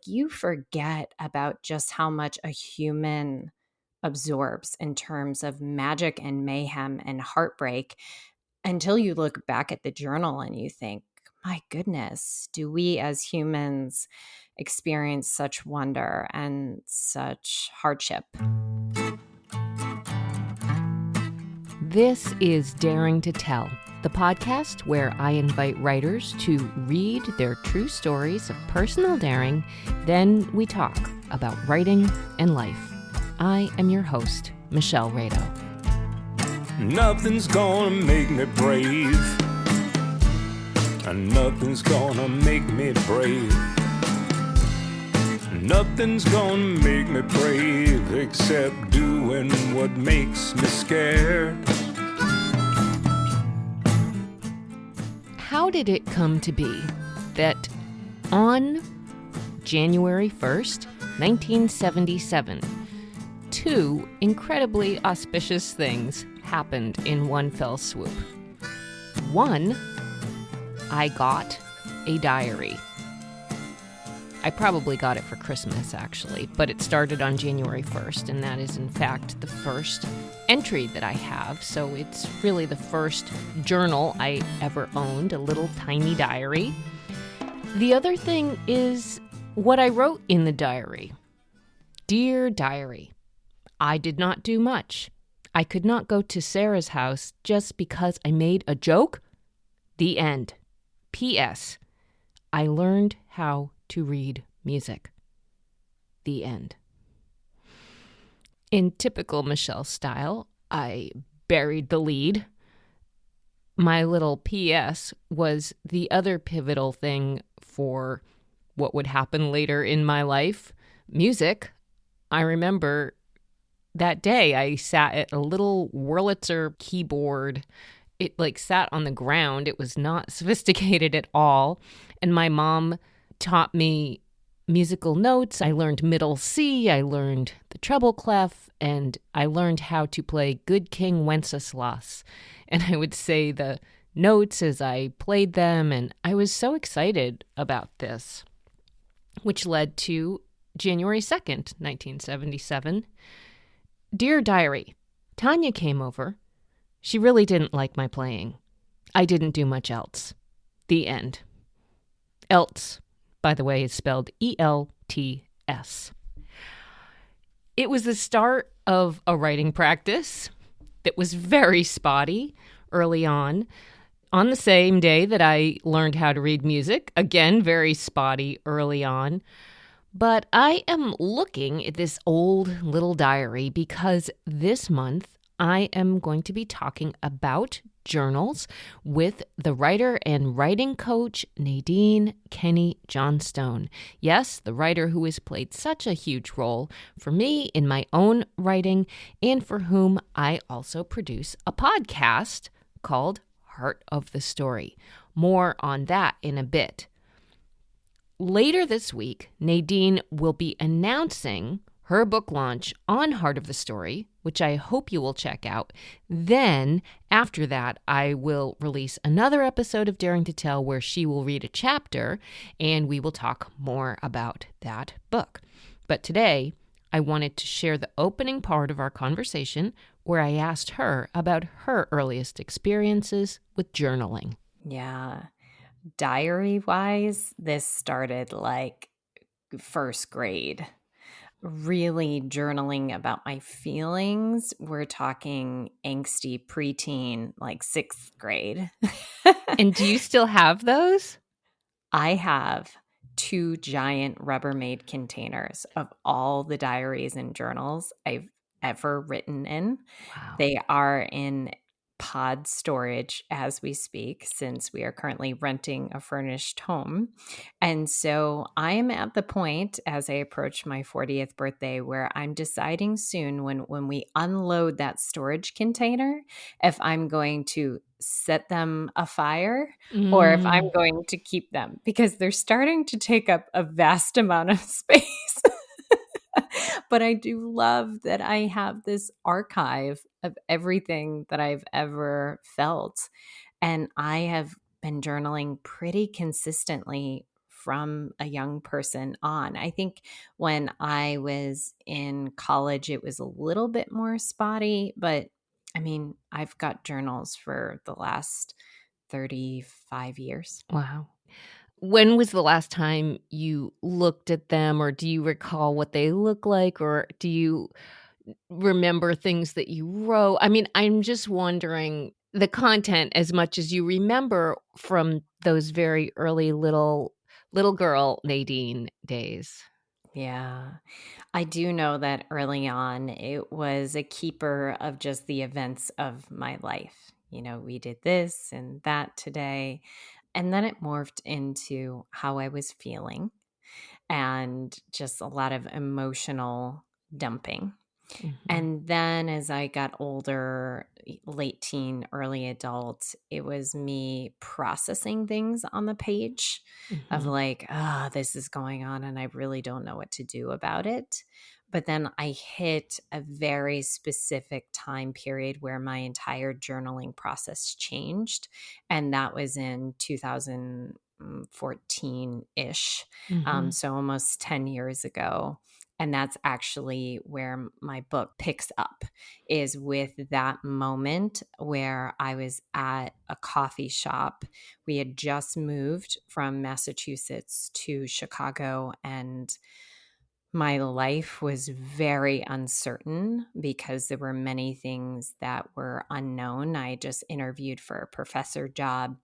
you forget about just how much a human absorbs in terms of magic and mayhem and heartbreak until you look back at the journal and you think, my goodness, do we as humans experience such wonder and such hardship? This is Daring to Tell, the podcast where I invite writers to read their true stories of personal daring. Then we talk about writing and life. I am your host, Michelle Rado. Nothing's gonna make me brave, and nothing's gonna make me brave. Nothing's gonna make me brave except doing what makes me scared. How did it come to be that on January 1st, 1977, two incredibly auspicious things happened in one fell swoop? One, I got a diary. I probably got it for Christmas, actually, but it started on January 1st, and that is, in fact, the first entry that I have. So it's really the first journal I ever owned, a little tiny diary. The other thing is what I wrote in the diary. Dear Diary, I did not do much. I could not go to Sarah's house just because I made a joke. The end. P.S. I learned how to read music. The end. In typical Michelle style, I buried the lead. My little P.S. was the other pivotal thing for what would happen later in my life. Music. I remember that day I sat at a little Wurlitzer keyboard. It sat on the ground. It was not sophisticated at all. And my mom taught me musical notes. I learned middle C, I learned the treble clef, and I learned how to play Good King Wenceslas. And I would say the notes as I played them, and I was so excited about this, which led to January 2nd, 1977. Dear Diary, Tanya came over. She really didn't like my playing. I didn't do much else. The end. Else, by the way, is spelled E-L-T-S. It was the start of a writing practice that was very spotty early on. On the same day that I learned how to read music, again, very spotty early on. But I am looking at this old little diary because this month I am going to be talking about journals with the writer and writing coach, Nadine Kenney Johnstone. Yes, the writer who has played such a huge role for me in my own writing and for whom I also produce a podcast called Heart of the Story. More on that in a bit. Later this week, Nadine will be announcing her book launch on Heart of the Story, which I hope you will check out. Then, after that, I will release another episode of Daring to Tell where she will read a chapter, and we will talk more about that book. But today, I wanted to share the opening part of our conversation where I asked her about her earliest experiences with journaling. Yeah. Diary-wise, this started like first grade. Really journaling about my feelings. We're talking angsty preteen, like 6th grade. And do you still have those? I have 2 giant Rubbermaid containers of all the diaries and journals I've ever written in. Wow. They are in pod storage as we speak, since we are currently renting a furnished home. And so I'm at the point as I approach my 40th birthday where I'm deciding soon when we unload that storage container, if I'm going to set them afire or if I'm going to keep them, because they're starting to take up a vast amount of space. But I do love that I have this archive of everything that I've ever felt. And I have been journaling pretty consistently from a young person on. I think when I was in college, it was a little bit more spotty, but I mean, I've got journals for the last 35 years. Wow. When was the last time you looked at them, or do you recall what they look like, or do you remember things that you wrote? I mean, I'm just wondering the content as much as you remember from those very early little girl Nadine days. Yeah. I do know that early on it was a keeper of just the events of my life. You know, we did this and that today. And then it morphed into how I was feeling and just a lot of emotional dumping. Mhm, And then as I got older, late teen, early adult, it was me processing things on the page of mhm, like, ah, this is going on and I really don't know what to do about it. But then I hit a very specific time period where my entire journaling process changed. And that was in 2014 ish. mhm, So almost 10 years ago. And that's actually where my book picks up, is with that moment where I was at a coffee shop. We had just moved from Massachusetts to Chicago, and my life was very uncertain because there were many things that were unknown. I just interviewed for a professor job,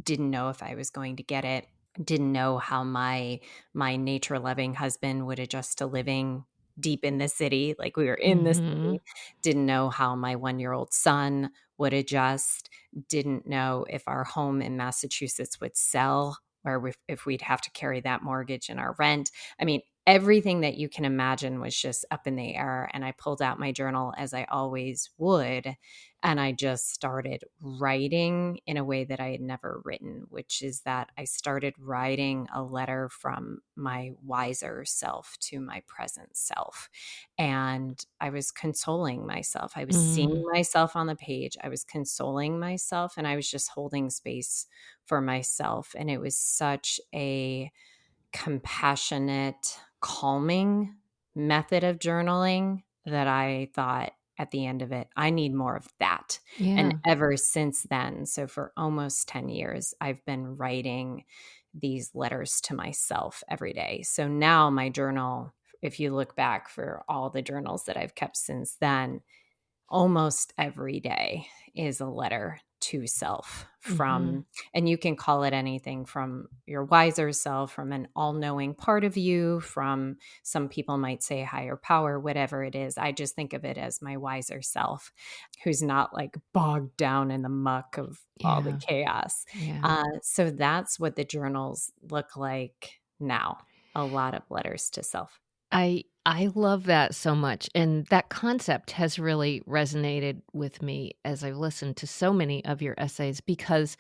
didn't know if I was going to get it, didn't know how my nature loving husband would adjust to living deep in the city, like we were in the mhm. city, didn't know how my 1-year-old son would adjust, didn't know if our home in Massachusetts would sell, or if we'd have to carry that mortgage and our rent. I mean, everything that you can imagine was just up in the air. And I pulled out my journal, as I always would, and I just started writing in a way that I had never written, which is that I started writing a letter from my wiser self to my present self. And I was consoling myself. I was seeing Mm, myself on the page. I was consoling myself, and I was just holding space for myself. And it was such a compassionate, calming method of journaling that I thought at the end of it, I need more of that. And yeah. ever since then, so for almost 10 years, I've been writing these letters to myself every day. So now my journal, if you look back for all the journals that I've kept since then, almost every day is a letter to self Mhm. from, and you can call it anything from your wiser self, from an all-knowing part of you, from, some people might say, higher power, whatever it is. I just think of it as my wiser self, who's not like bogged down in the muck of all the Yeah, chaos. yeah. So that's what the journals look like now, a lot of letters to self. I love that so much, and that concept has really resonated with me as I've listened to so many of your essays because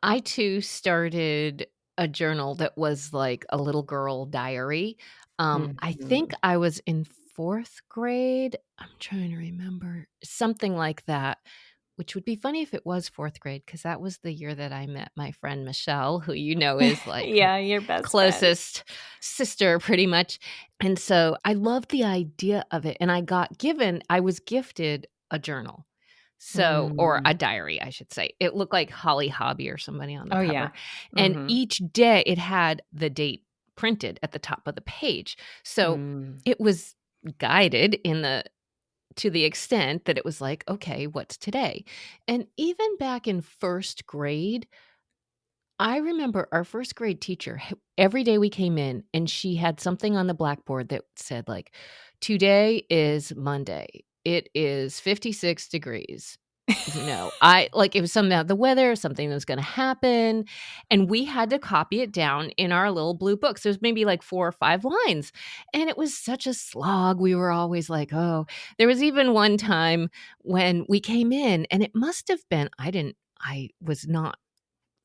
I too started a journal that was like a little girl diary. I think Mhm. I was in 4th grade. I'm trying to remember, something like that. Which would be funny if it was 4th grade, because that was the year that I met my friend Michelle, who is like my Yeah, your best friend. closest sister pretty much, and so I loved the idea of it, and I was gifted a journal. So, or a Mm. diary, I should say. It looked like Holly Hobby or somebody on the Oh, cover, yeah. and Mhm. each day it had the date printed at the top of the page. So, Mm. it was guided in the to the extent that it was like, "Okay, what's today?" And even back in 1st grade, I remember our 1st grade teacher, every day we came in and she had something on the blackboard that said like, "Today is Monday. It is 56 degrees." I like, it was something about the weather, something that was gonna happen, and we had to copy it down in our little blue books. There's maybe like 4 or 5 lines, and it was such a slog. We were always like, "Oh." There was even one time when we came in, and it must have been I was not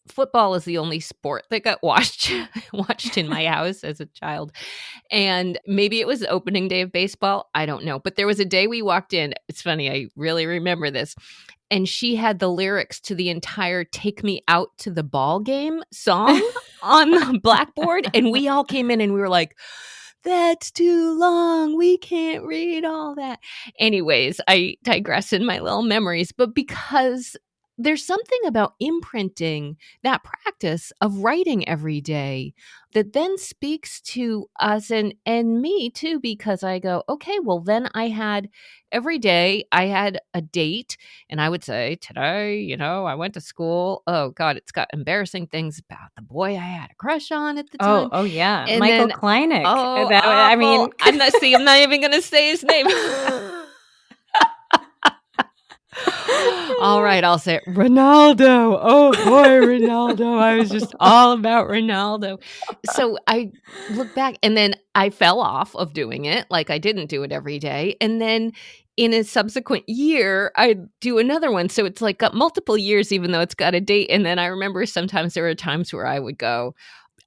football is the only sport that got watched in my house as a child. And maybe it was the opening day of baseball. I don't know. But there was a day we walked in. It's funny. I really remember this. And she had the lyrics to the entire Take Me Out to the Ball Game song on the blackboard. And we all came in and we were like, that's too long. We can't read all that. Anyways, I digress in my little memories. But because there's something about imprinting, that practice of writing every day, that then speaks to us and me too, because I go, okay, well then I had every day I had a date, and I would say, today, I went to school. Oh God, it's got embarrassing things about the boy I had a crush on at the time. Oh yeah, And Michael then, Kleinek. oh, I mean, awful. I'm not even gonna say his name. All right, I'll say it. Ronaldo. Oh boy, Ronaldo. I was just all about Ronaldo. So I look back, and then I fell off of doing it. Like, I didn't do it every day. And then in a subsequent year, I do another one. So it's like got multiple years, even though it's got a date. And then I remember sometimes there were times where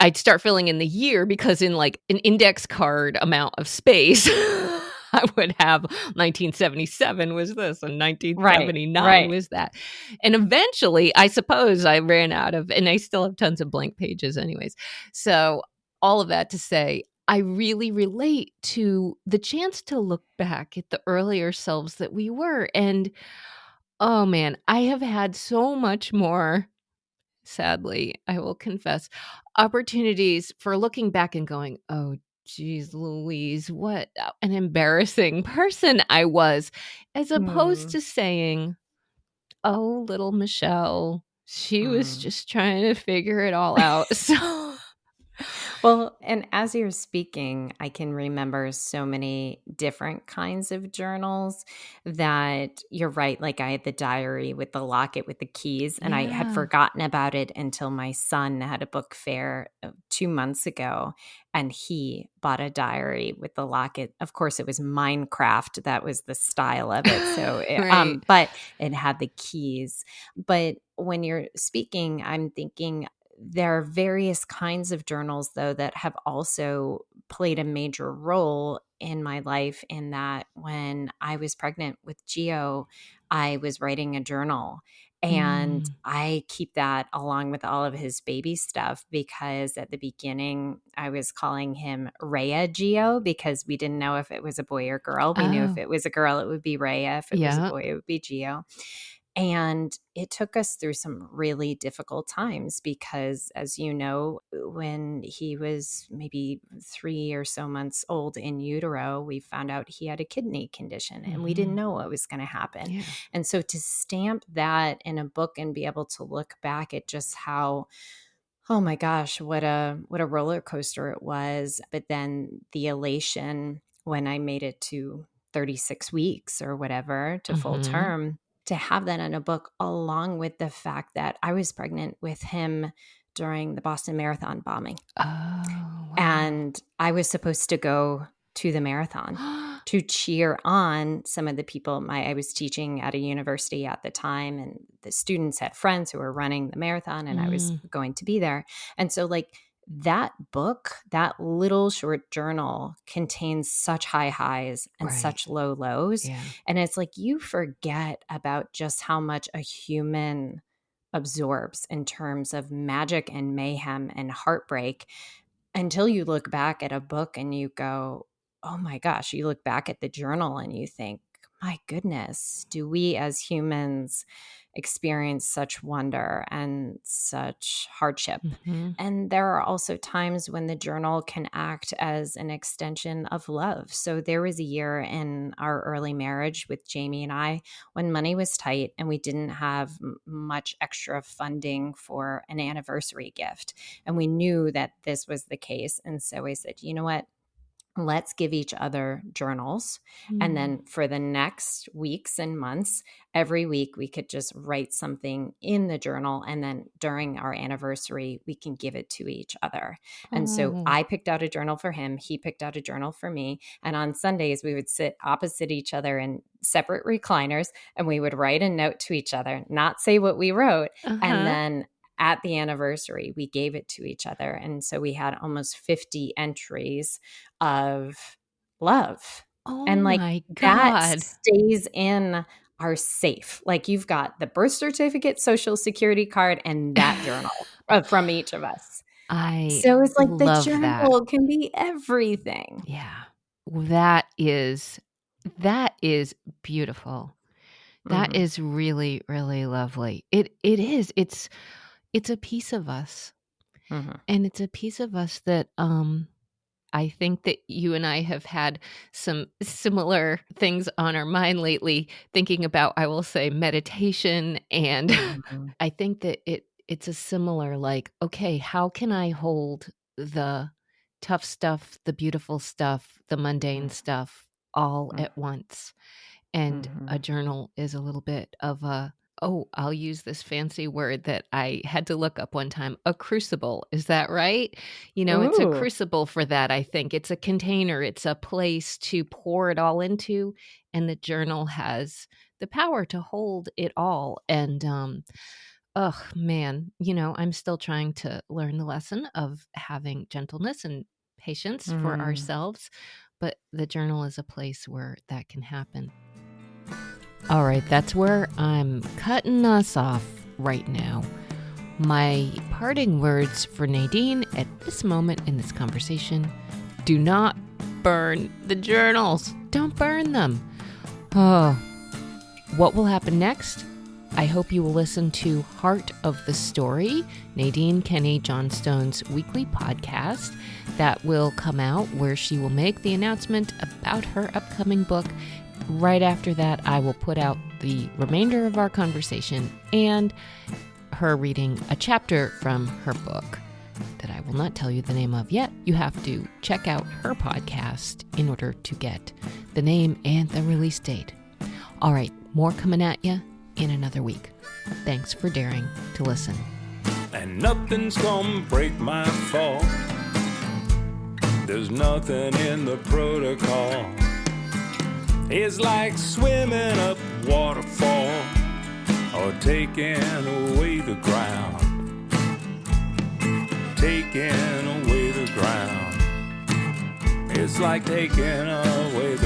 I'd start filling in the year, because in like an index card amount of space, I would have 1977 was this and 1979 was that. And eventually, I suppose I ran out of, and I still have tons of blank pages anyways. So all of that to say, I really relate to the chance to look back at the earlier selves that we were. And oh man, I have had so much more, sadly, I will confess, opportunities for looking back and going, oh, geez, Louise, what an embarrassing person I was, as opposed to saying, oh, little Michelle, she was just trying to figure it all out. So, well, and as you're speaking, I can remember so many different kinds of journals that you're right. Like, I had the diary with the locket with the keys, and I had yeah. forgotten about it until my son had a book fair 2 months ago, and he bought a diary with the locket. Of course, it was Minecraft. That was the style of it. So, Right. but it had the keys. But when you're speaking, I'm thinking there are various kinds of journals, though, that have also played a major role in my life, in that when I was pregnant with Gio, I was writing a journal. And I keep that along with all of his baby stuff, because at the beginning I was calling him Rhea Gio, because we didn't know if it was a boy or girl. We knew if it was a girl, it would be Rhea. If it was a boy, it would be Gio. And it took us through some really difficult times, because, as you know, when he was maybe 3 or so months old in utero, we found out he had a kidney condition, and we didn't know what was going to happen. Yeah. And so to stamp that in a book and be able to look back at just how, oh my gosh, what a roller coaster it was. But then the elation when I made it to 36 weeks or whatever to full term, to have that in a book, along with the fact that I was pregnant with him during the Boston Marathon bombing. Oh, wow. And I was supposed to go to the marathon to cheer on some of the people. I was teaching at a university at the time, and the students had friends who were running the marathon, and I was going to be there. And so, like, that book, that little short journal, contains such high highs and such low lows. Yeah. And it's like you forget about just how much a human absorbs in terms of magic and mayhem and heartbreak, until you look back at a book and you go, oh my gosh, you look back at the journal and you think, my goodness, do we as humans experience such wonder and such hardship? And there are also times when the journal can act as an extension of love. So there was a year in our early marriage with Jamie and I when money was tight and we didn't have much extra funding for an anniversary gift. And we knew that this was the case. And so I said, you know what? Let's give each other journals. And then for the next weeks and months, every week we could just write something in the journal. And then during our anniversary, we can give it to each other. And so I picked out a journal for him. He picked out a journal for me. And on Sundays, we would sit opposite each other in separate recliners, and we would write a note to each other, not say what we wrote. And then at the anniversary, we gave it to each other. And so we had almost 50 entries of love. Oh And like my that God. stays in our safe. Like you've got the birth certificate, social security card, and that journal from each of us. I So it's like the love that. journal can be everything. Yeah. That is beautiful. That Mhm. is really, really lovely. It is. It's a piece of us. Mhm. And it's a piece of us that I think that you and I have had some similar things on our mind lately, thinking about, I will say, meditation. And Mhm. I think that it's a similar, like, okay, how can I hold the tough stuff, the beautiful stuff, the mundane stuff all Mhm. at once? And a Mhm. journal is a little bit of a, oh, I'll use this fancy word that I had to look up one time, a crucible. Is that right? It's a Ooh. crucible for that, I think. It's a container, it's a place to pour it all into. And the journal has the power to hold it all. And, oh man, I'm still trying to learn the lesson of having gentleness and patience for Mm. ourselves. But the journal is a place where that can happen. All right, that's where I'm cutting us off right now. My parting words for Nadine at this moment in this conversation: do not burn the journals. Don't burn them. Oh, what will happen next? I hope you will listen to Heart of the Story, Nadine Kenney Johnstone's weekly podcast that will come out, where she will make the announcement about her upcoming book. Right after that, I will put out the remainder of our conversation and her reading a chapter from her book that I will not tell you the name of yet. You have to check out her podcast in order to get the name and the release date. All right, more coming at you in another week. Thanks for daring to listen. And nothing's gonna break my fall. There's nothing in the protocol. It's like swimming up waterfall or taking away the ground. Taking away the ground. It's like taking away